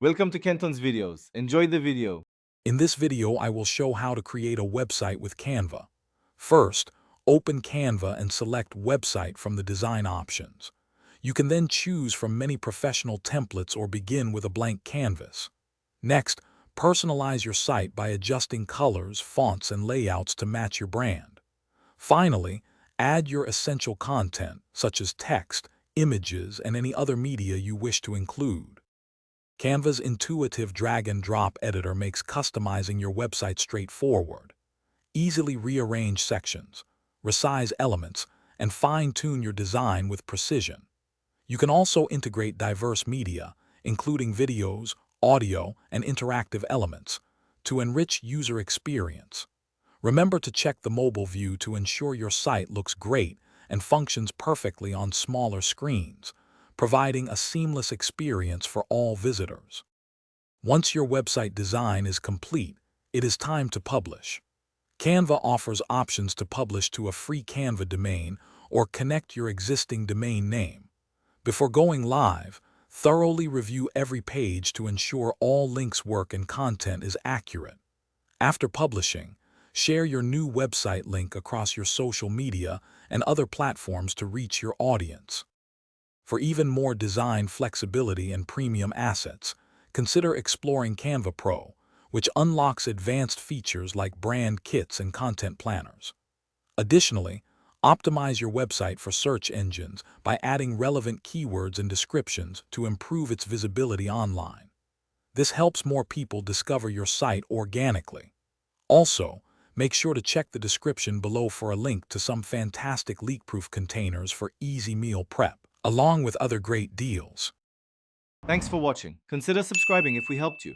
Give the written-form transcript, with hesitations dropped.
Welcome to Kenton's videos. Enjoy the video. In this video, I will show how to create a website with Canva. First, open Canva and select Website from the design options. You can then choose from many professional templates or begin with a blank canvas. Next, personalize your site by adjusting colors, fonts, and layouts to match your brand. Finally, add your essential content, such as text, images, and any other media you wish to include. Canva's intuitive drag-and-drop editor makes customizing your website straightforward. Easily rearrange sections, resize elements, and fine-tune your design with precision. You can also integrate diverse media, including videos, audio, and interactive elements, to enrich user experience. Remember to check the mobile view to ensure your site looks great and functions perfectly on smaller screens, providing a seamless experience for all visitors. Once your website design is complete, it is time to publish. Canva offers options to publish to a free Canva domain or connect your existing domain name. Before going live, thoroughly review every page to ensure all links work and content is accurate. After publishing, share your new website link across your social media and other platforms to reach your audience. For even more design flexibility and premium assets, consider exploring Canva Pro, which unlocks advanced features like brand kits and content planners. Additionally, optimize your website for search engines by adding relevant keywords and descriptions to improve its visibility online. This helps more people discover your site organically. Also, make sure to check the description below for a link to some fantastic leak-proof containers for easy meal prep, along with other great deals. Thanks for watching. Consider subscribing if we helped you.